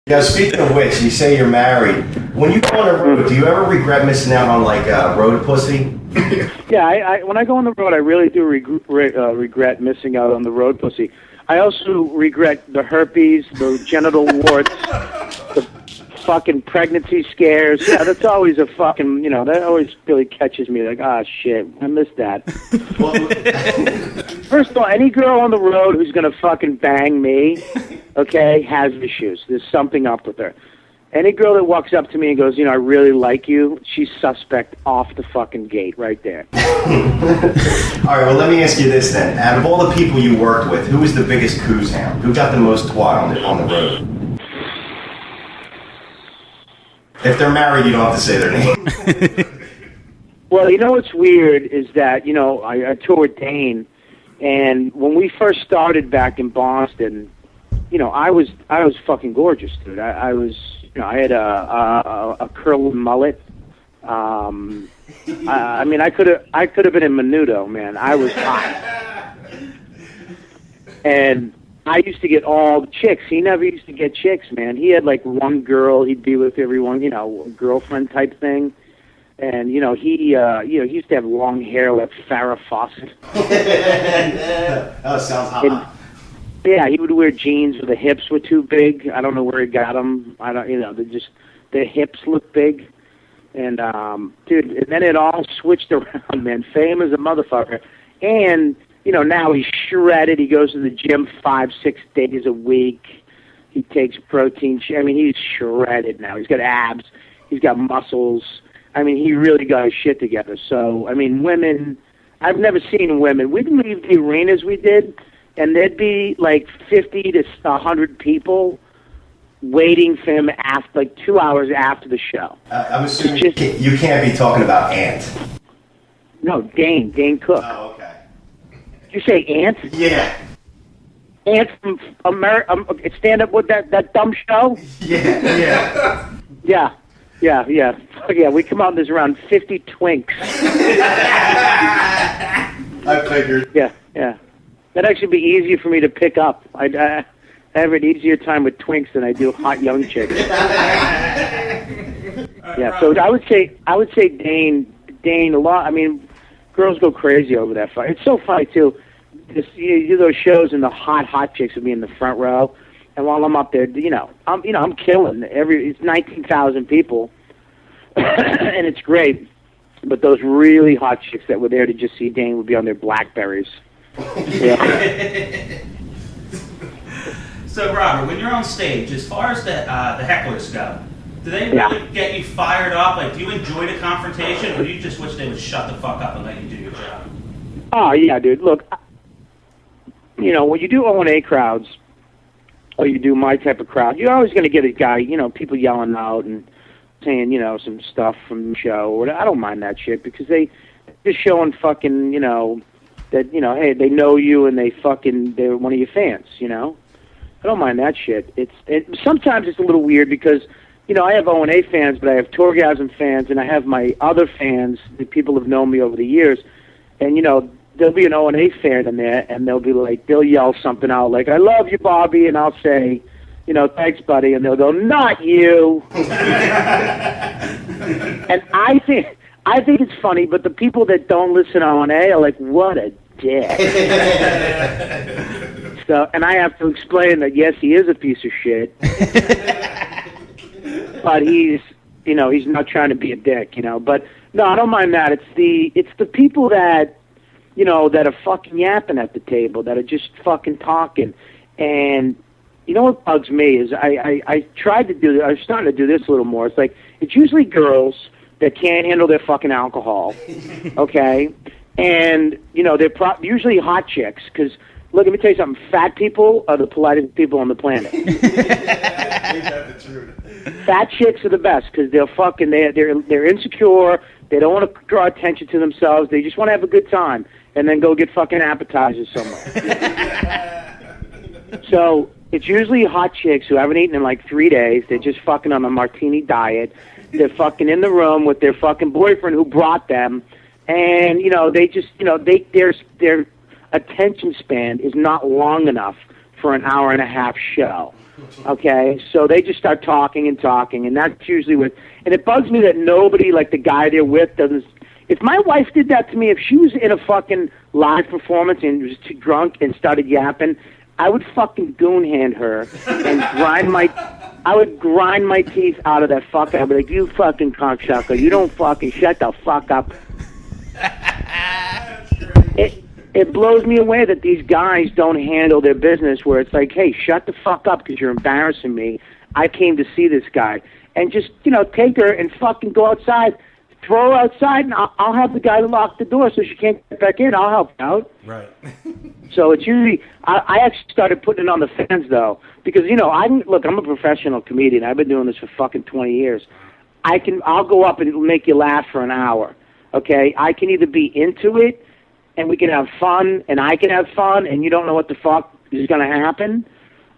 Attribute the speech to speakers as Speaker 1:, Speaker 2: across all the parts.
Speaker 1: Yeah, speaking of which, you say you're married. When you go on the road, do you ever regret missing out on like road pussy?
Speaker 2: Yeah, I when I go on the road, I really do regret missing out on the road pussy. I also regret the herpes, the genital warts, the fucking pregnancy scares. Yeah, that's always a fucking, that always really catches me. Like, ah, shit, I missed that. First of all, any girl on the road who's gonna fucking bang me, okay, has issues. There's something up with her. Any girl that walks up to me and goes, I really like you, she's suspect off the fucking gate right there.
Speaker 1: All right, well, let me ask you this then. Out of all the people you worked with, who was the biggest coos hound? Who got the most twat on the road? If they're married, you don't have to say their name.
Speaker 2: Well, what's weird is that, I toured with Dane, and when we first started back in Boston, I was fucking gorgeous, dude. I was, I had a curly mullet. I mean, I could have been in Menudo, man. I was hot, and I used to get all the chicks. He never used to get chicks, man. He had like one girl he'd be with everyone, girlfriend type thing. And he used to have long hair like Farrah Fawcett.
Speaker 1: Oh, sounds hot.
Speaker 2: Yeah, he would wear jeans where the hips were too big. I don't know where he got them. I don't, the hips look big. And dude, and then it all switched around, man. Fame is a motherfucker. And now he's shredded. He goes to the gym 5-6 days a week. He takes protein. I mean, he's shredded now. He's got abs. He's got muscles. I mean, he really got his shit together. So, I mean, women, I've never seen women. We'd leave the arenas we did, and there'd be like 50 to 100 people waiting for him after, like 2 hours after the show.
Speaker 1: I'm assuming you can't be talking about Ant.
Speaker 2: No, Dane Cook.
Speaker 1: Oh, okay.
Speaker 2: Did you say Ant?
Speaker 1: Yeah.
Speaker 2: Ant from stand up with that dumb show?
Speaker 1: Yeah.
Speaker 2: Yeah, we come out and there's around 50 twinks.
Speaker 1: I figured.
Speaker 2: Yeah. That'd actually be easier for me to pick up. I have an easier time with twinks than I do hot young chicks. Yeah, so I would say Dane a lot. I mean, girls go crazy over that fight. It's so funny too. You do those shows and the hot chicks will be in the front row. And while I'm up there, I'm killing. It's 19,000 people, and it's great. But those really hot chicks that were there to just see Dane would be on their Blackberries. Yeah.
Speaker 3: So, Robert, when you're on stage, as far as the hecklers go, do they really get you fired up? Like, do you enjoy the confrontation, or do you just wish they would shut the fuck up and let you do your job?
Speaker 2: Oh yeah, dude. Look, when you do O&A crowds, or you do my type of crowd, you're always going to get a guy, people yelling out and saying, some stuff from the show. Or I don't mind that shit because they're showing fucking, that, hey, they know you and they're one of your fans, I don't mind that shit. Sometimes it's a little weird because, I have O&A fans, but I have Tourgasm fans and I have my other fans, the people who have known me over the years, and, there'll be an O&A fan in there, and they'll yell something out like, I love you, Bobby, and I'll say, thanks, buddy, and they'll go, not you. And I think it's funny, but the people that don't listen to O&A are like, what a dick. So, and I have to explain that, yes, he is a piece of shit, but he's not trying to be a dick, But, no, I don't mind that. It's the people that, that are fucking yapping at the table, that are just fucking talking. And what bugs me is I tried to do, I'm starting to do this a little more. It's like, it's usually girls that can't handle their fucking alcohol, okay? And, they're usually hot chicks, because, look, let me tell you something, fat people are the politest people on the planet. Fat chicks are the best, because they're insecure, they don't want to draw attention to themselves, they just want to have a good time. And then go get fucking appetizers somewhere. So it's usually hot chicks who haven't eaten in like 3 days. They're just fucking on a martini diet. They're fucking in the room with their fucking boyfriend who brought them, and they just their attention span is not long enough for an hour and a half show. Okay, so they just start talking, and that's usually what. And it bugs me that nobody, like the guy they're with, doesn't. If my wife did that to me, if she was in a fucking live performance and was too drunk and started yapping, I would fucking goon hand her and I would grind my teeth out of that fucker. I'd be like, you fucking cocksucker, you don't fucking shut the fuck up. It blows me away that these guys don't handle their business where it's like, hey, shut the fuck up because you're embarrassing me. I came to see this guy. And just, take her and fucking go outside, throw her outside, and I'll have the guy lock the door so she can't get back in. I'll help out.
Speaker 4: Right.
Speaker 2: So it's usually, I actually started putting it on the fans, though, because, look, I'm a professional comedian. I've been doing this for fucking 20 years. I'll go up and make you laugh for an hour, okay? I can either be into it, and we can have fun, and I can have fun, and you don't know what the fuck is going to happen,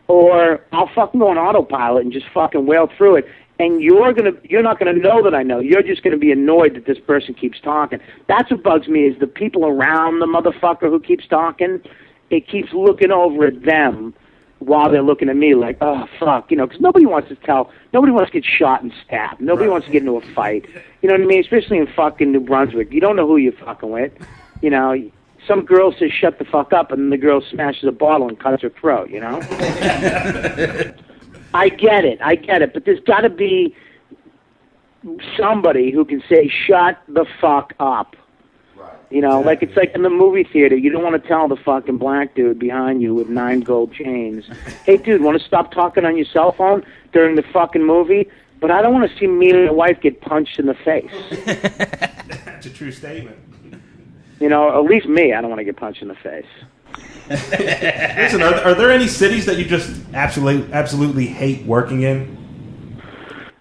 Speaker 2: or I'll fucking go on autopilot and just fucking wail through it, and you're not gonna know that I know. You're just gonna be annoyed that this person keeps talking. That's what bugs me is the people around the motherfucker who keeps talking. It keeps looking over at them while they're looking at me like, oh fuck, because nobody wants to get shot and stabbed. Nobody wants to get into a fight. You know what I mean? Especially in fucking New Brunswick, you don't know who you're fucking with. Some girl says shut the fuck up, and then the girl smashes a bottle and cuts her throat, I get it, but there's got to be somebody who can say shut the fuck up. Right. Like it's like in the movie theater, you don't want to tell the fucking black dude behind you with 9 gold chains, hey dude, want to stop talking on your cell phone during the fucking movie? But I don't want to see me and my wife get punched in the face.
Speaker 4: That's a true statement.
Speaker 2: At least me, I don't want to get punched in the face.
Speaker 4: Listen, are there any cities that you just absolutely hate working in?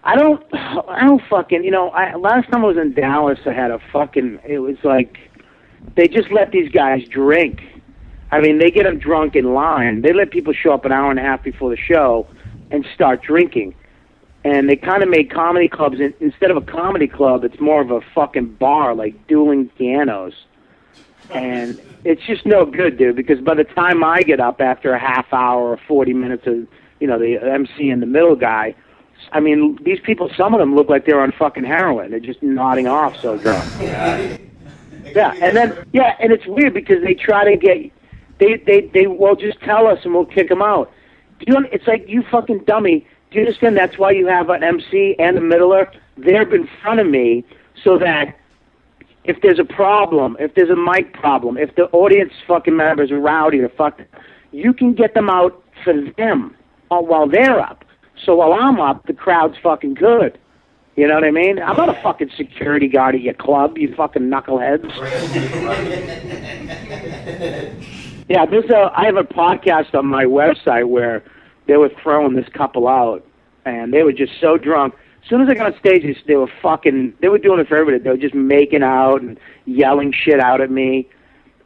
Speaker 2: I don't fucking, last time I was in Dallas, I had it was like, they just let these guys drink. I mean, they get them drunk in line. They let people show up an hour and a half before the show and start drinking. And they kind of made comedy clubs, instead of a comedy club, it's more of a fucking bar, like dueling pianos. And it's just no good, dude, because by the time I get up after a half hour or 40 minutes of, the MC and the middle guy, I mean, these people, some of them look like they're on fucking heroin. They're just nodding off so drunk. Yeah, and it's weird because they try to get, they well, just tell us and we'll kick them out. It's like, you fucking dummy. Do you understand that's why you have an MC and a middler? They're in front of me so that if there's a problem, if there's a mic problem, if the audience fucking members are rowdy or fucked, you can get them out for them while they're up. So while I'm up, the crowd's fucking good. You know what I mean? I'm not a fucking security guard at your club, you fucking knuckleheads. Yeah, I have a podcast on my website where they were throwing this couple out, and they were just so drunk. As soon as I got on stage, they were doing it for everybody. They were just making out and yelling shit out at me.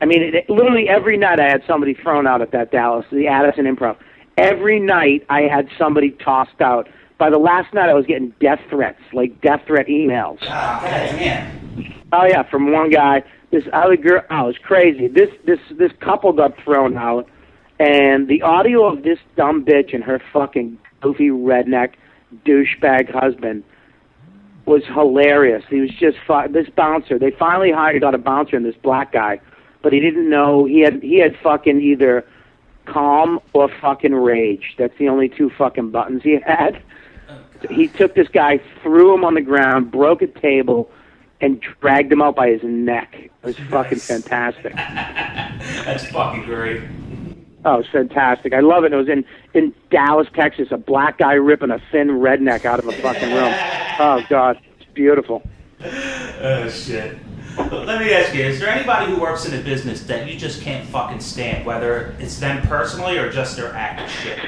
Speaker 2: I mean, literally every night I had somebody thrown out at that Dallas, the Addison Improv. Every night I had somebody tossed out. By the last night I was getting death threats, like death threat emails.
Speaker 3: Oh, man.
Speaker 2: Oh, yeah, from one guy. This other girl, it was crazy. This couple got thrown out, and the audio of this dumb bitch and her fucking goofy redneck douchebag husband was hilarious. He was just this bouncer. They finally got a bouncer in this black guy, but he didn't know he had fucking either calm or fucking rage. That's the only 2 fucking buttons he had. He took this guy, threw him on the ground, broke a table, and dragged him out by his neck. It was fucking fantastic.
Speaker 3: That's fucking great.
Speaker 2: Oh, it was fantastic. I love it. It was in Dallas, Texas, a black guy ripping a thin redneck out of a fucking room. Oh, God. It's beautiful.
Speaker 3: Oh, shit. Let me ask you, is there anybody who works in a business that you just can't fucking stand, whether it's them personally or just their act of shit?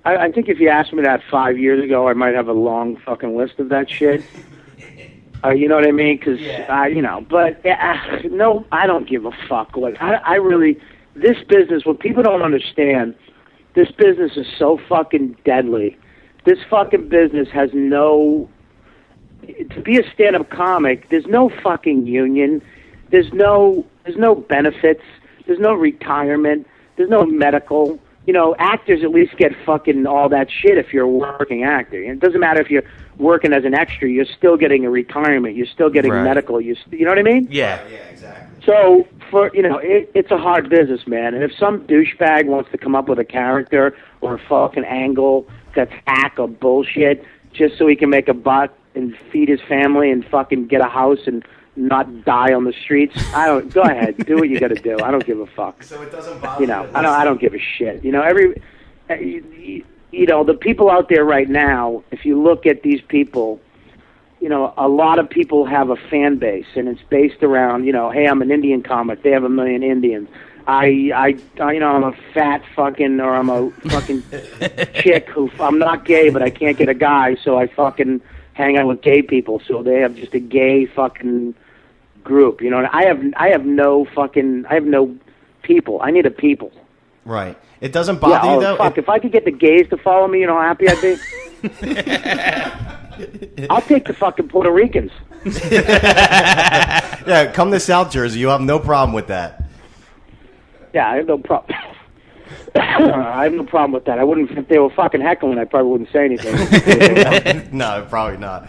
Speaker 2: I think if you asked me that 5 years ago, I might have a long fucking list of that shit. You know what I mean? Because, no, I don't give a fuck. Like, I really... This business, what people don't understand, this business is so fucking deadly. This fucking business has no... To be a stand-up comic, there's no fucking union. There's no benefits. There's no retirement. There's no medical. actors at least get fucking all that shit if you're a working actor. And it doesn't matter if you're working as an extra, you're still getting a retirement, you're still getting medical, you know what I mean?
Speaker 5: Yeah.
Speaker 1: Yeah, exactly.
Speaker 2: So, it's a hard business, man. And if some douchebag wants to come up with a character or a fucking angle that's hack or bullshit just so he can make a buck and feed his family and fucking get a house and not die on the streets, go ahead, do what you got to do. I don't give a fuck.
Speaker 1: So it doesn't bother
Speaker 2: I don't give a shit. The people out there right now, if you look at these people, a lot of people have a fan base, and it's based around, hey, I'm an Indian comic. They have 1 million Indians. I'm a fat fucking, or I'm a fucking chick who, I'm not gay, but I can't get a guy, so I fucking hang out with gay people. So they have just a gay fucking group, and I have no people. I need a people.
Speaker 6: Right. It doesn't bother you though.
Speaker 2: Fuck! If I could get the gays to follow me, how happy I'd be. I'll take the fucking Puerto Ricans.
Speaker 6: Yeah, come to South Jersey. You'll have no problem with that.
Speaker 2: Yeah, I have no problem. I have no problem with that. I wouldn't, if they were fucking heckling, I probably wouldn't say anything.
Speaker 6: No, probably not.